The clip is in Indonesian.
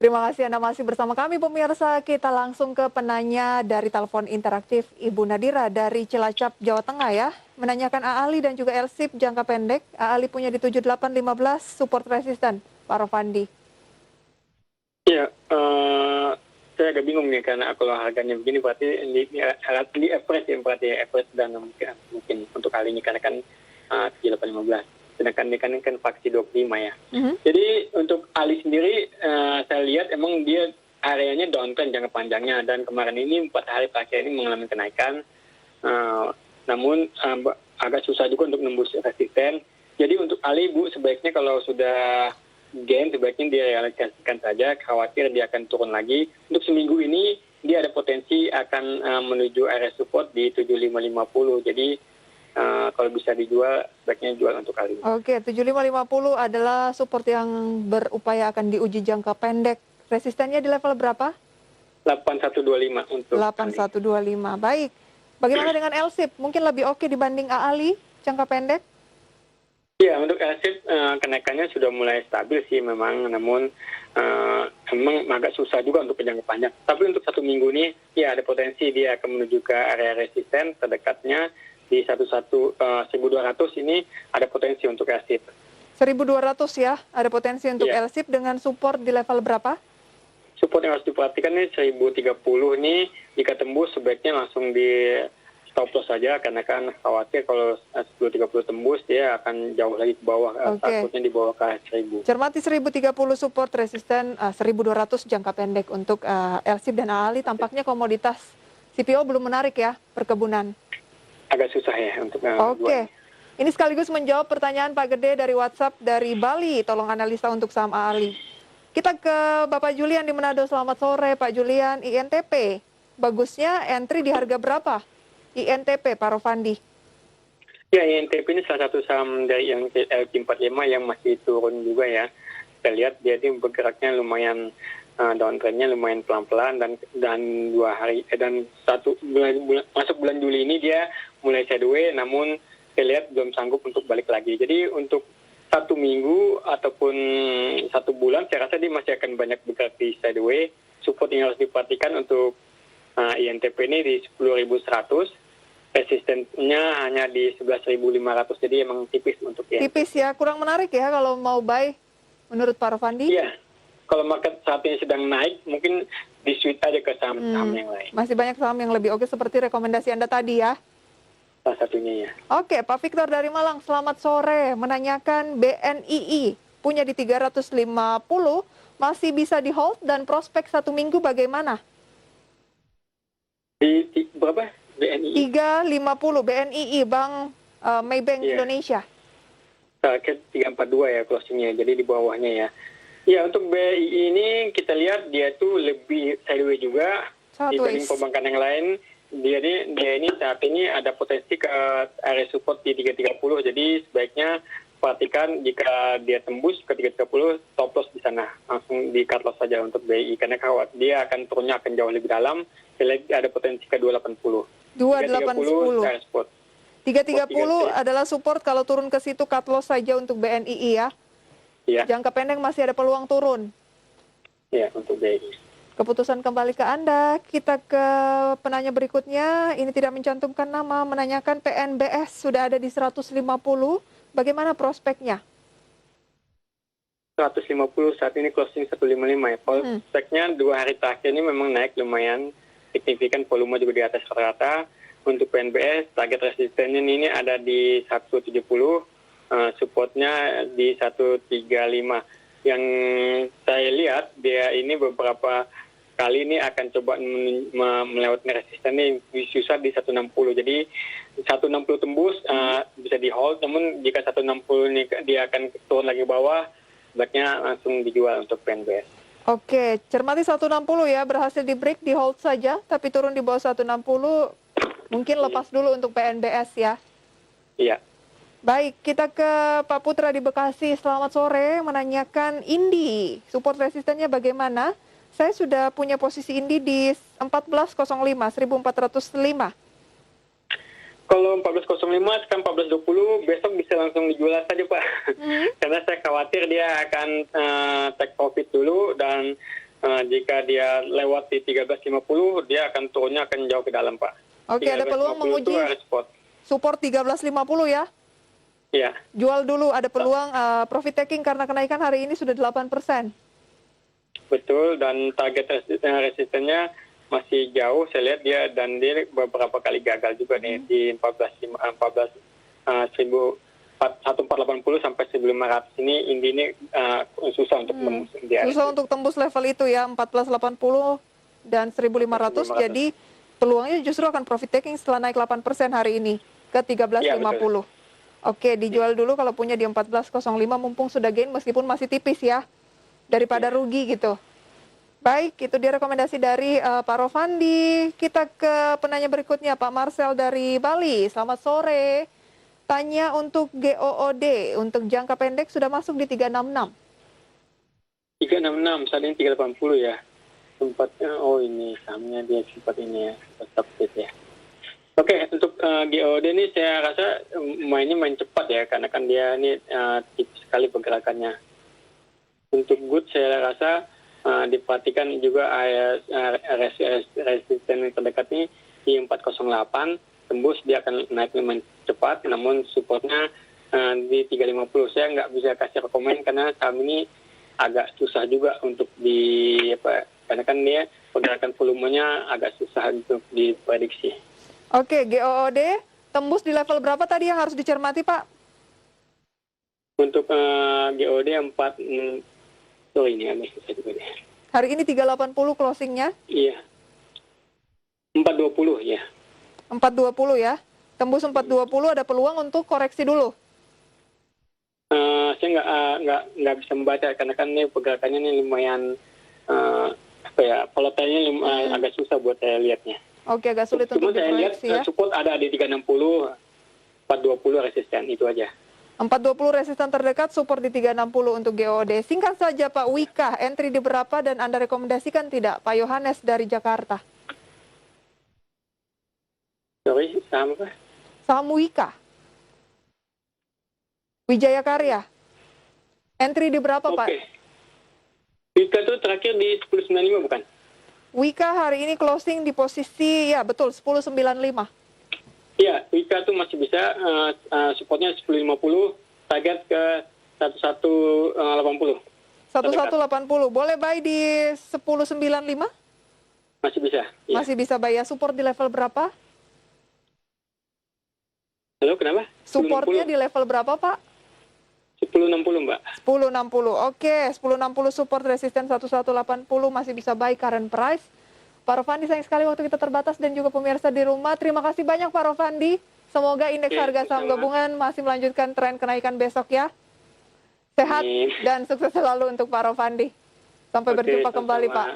Terima kasih Anda masih bersama kami pemirsa. Kita langsung ke penanya dari telepon interaktif Ibu Nadira dari Cilacap, Jawa Tengah ya. Menanyakan AALI dan juga LSIP jangka pendek. AALI punya di 7815 support resisten, Pak Rofandi. Ya, saya agak bingung nih karena kalau harganya begini berarti di average ya, berarti average dan mungkin untuk kali ini karena kan 7815. Sedangkan ini kan faksi 25 ya. Jadi untuk Ali sendiri saya lihat emang dia areanya downtrend jangka panjangnya dan kemarin ini 4 hari terakhir ini mengalami kenaikan. Namun agak susah juga untuk nembus resisten. Jadi untuk Ali Bu sebaiknya kalau sudah gain sebaiknya direalisasikan saja, khawatir dia akan turun lagi. Untuk seminggu ini dia ada potensi akan menuju area support di 7550. Jadi kalau bisa dijual, sebaiknya jual untuk kali ini. Oke, 7550 adalah support yang berupaya akan diuji jangka pendek. Resistennya di level berapa? 8125 untuk 8125. Baik. Bagaimana dengan LSIP? Mungkin lebih oke dibanding AALI jangka pendek? Ya, untuk LSIP kenaikannya sudah mulai stabil sih memang, namun memang agak susah juga untuk jangka panjang. Tapi untuk 1 minggu ini, ya ada potensi dia akan menuju ke area resisten terdekatnya di 1200 ini ada potensi untuk LSIP. 1200 ya, ada potensi untuk LSIP dengan support di level berapa? Support yang harus diperhatikan nih 1030 nih, jika tembus sebaiknya langsung di stop loss saja karena kan khawatir kalau 1030 tembus dia akan jauh lagi ke bawah, takutnya di bawah ke 1000. Cermati 1030 support resisten 1200 jangka pendek untuk LSIP dan AALI. Tampaknya komoditas CPO belum menarik ya, perkebunan. Agak susah ya untuk Oke. Ini sekaligus menjawab pertanyaan Pak Gede dari WhatsApp dari Bali. Tolong analisa untuk saham AALI. Kita ke Bapak Julian di Manado. Selamat sore Pak Julian. INTP, bagusnya entry di harga berapa? INTP, Pak Rofandi. Ya, INTP ini salah satu saham dari yang LQ45 yang masih turun juga ya. Kita lihat dia ini bergeraknya lumayan downtrendnya lumayan pelan-pelan dan 2 hari dan masuk bulan Juli ini dia mulai sideways, namun saya lihat belum sanggup untuk balik lagi. Jadi untuk 1 minggu ataupun 1 bulan saya rasa dia masih akan banyak bergerak di sideways. Support yang harus diperhatikan untuk INTP ini di 10.100, resistennya hanya di 11.500, jadi emang tipis untuk INTP. Tipis ya, kurang menarik ya kalau mau buy menurut Pak Rofandi? Iya. Kalau market saat ini sedang naik, mungkin di-switch aja ke saham-saham yang lain. Masih banyak saham yang lebih oke seperti rekomendasi Anda tadi ya? Salah satunya ya. Oke, Pak Victor dari Malang, selamat sore. Menanyakan BNII, punya di 350, masih bisa di-hold dan prospek 1 minggu bagaimana? Di berapa? BNII? 350, BNII, Bank Maybank Indonesia. Target 342 ya closingnya, jadi di bawahnya ya. Ya, untuk BI ini kita lihat dia tuh lebih sideways juga dibanding perbankan yang lain. Dia ini saat ini ada potensi ke area support di 330, jadi sebaiknya perhatikan jika dia tembus ke 330, stop loss di sana. Langsung di cut loss saja untuk BI, karena khawatir dia akan turunnya akan jauh lebih dalam. Ada potensi ke 280. 280. 330 adalah support, kalau turun ke situ cut loss saja untuk BNII ya. Iya. Jangka pendek masih ada peluang turun. Iya, untuk BNI. Keputusan kembali ke Anda. Kita ke penanya berikutnya. Ini tidak mencantumkan nama, menanyakan PNBS sudah ada di 150. Bagaimana prospeknya? 150 saat ini closing 155 ya. Prospeknya 2 hari terakhir ini memang naik lumayan signifikan, volume juga di atas rata-rata. Untuk PNBS, target resistennya ini ada di 170, supportnya di 135. Yang saya lihat, dia ini beberapa kali ini akan coba melewati resisten ini, susah di 160. Jadi 160 tembus bisa di hold, namun jika 160 ini dia akan turun lagi bawah, sebaiknya langsung dijual untuk PNBS. Oke, cermati 160 ya, berhasil di break, di hold saja, tapi turun di bawah 160, mungkin lepas dulu untuk PNBS ya. Iya. Baik, kita ke Pak Putra di Bekasi. Selamat sore, menanyakan Indi. Support resistennya bagaimana? Saya sudah punya posisi Indi di 1405, 1405. Kalau 14.05 sekarang 14.20, besok bisa langsung dijual saja Pak. Karena saya khawatir dia akan take profit dulu dan jika dia lewat di 13.50, dia akan turunnya akan jauh ke dalam, Pak. Oke, ada peluang 13.50 menguji itu harus spot. support 13.50 ya. Iya, Jual dulu, ada peluang profit taking karena kenaikan hari ini sudah 8%. betul. Dan target resistennya masih jauh, saya lihat dia, dan dia beberapa kali gagal juga nih di 1480 sampai 1500 ini susah untuk tembus. Susah untuk tembus level itu ya, 1480 dan 1500. Jadi peluangnya justru akan profit taking setelah naik 8% hari ini ke 13.50. Iya, Oke, dijual dulu kalau punya di 14.05 mumpung sudah gain meskipun masih tipis ya. Daripada rugi gitu. Baik, itu dia rekomendasi dari Pak Rofandi. Kita ke penanya berikutnya, Pak Marcel dari Bali. Selamat sore. Tanya untuk GOOD, untuk jangka pendek sudah masuk di 366. 366, saat ini 380 ya. Sempatnya, ini sahamnya dia sempat ini ya, sempat subside ya. Oke, untuk GOD ini saya rasa main cepat ya, karena kan dia ini tipis sekali pergerakannya. Untuk good saya rasa diperhatikan juga resisten terdekat ini di 408, tembus dia akan naik lumayan cepat, namun supportnya di 350. Saya nggak bisa kasih rekomend karena saham ini agak susah juga untuk karena kan dia pergerakan volumenya agak susah untuk diprediksi. Oke, GOOD tembus di level berapa tadi yang harus dicermati, Pak? Untuk GOD 4, ini agak susah juga nih. Hari ini 380 closingnya? Iya. 420 ya. 420 ya. Tembus 420 ada peluang untuk koreksi dulu. Saya nggak bisa membaca karena kan ini pergerakannya ini lumayan volatile-nya agak susah buat saya lihatnya. Oke, agak sulit untuk diproyeksi ya. Support ada di 360, 420 resisten itu aja. 420 resisten terdekat, support di 360 untuk GOD. Singkat saja Pak Wika, entry di berapa dan Anda rekomendasikan tidak? Pak Yohanes dari Jakarta. Sorry, saham apa? Saham Wika. Wijaya Karya. Entry di berapa Pak? Oke. Wika itu terakhir di 10.95 bukan? Wika hari ini closing di posisi, ya betul, 10.95. Iya, Wika itu masih bisa, supportnya 10.50, target ke 1180. 1180, boleh buy di 10.95? Masih bisa. Ya. Masih bisa buy ya, support di level berapa? Halo, kenapa? Supportnya di level berapa Pak? 1060 Mbak. 1060, oke, 1060 support resisten 1180 masih bisa buy current price. Pak Rofandi, sayang sekali waktu kita terbatas dan juga pemirsa di rumah. Terima kasih banyak Pak Rofandi. Semoga indeks harga saham gabungan masih melanjutkan tren kenaikan besok ya. Sehat dan sukses selalu untuk Pak Rofandi. Sampai berjumpa kembali Pak.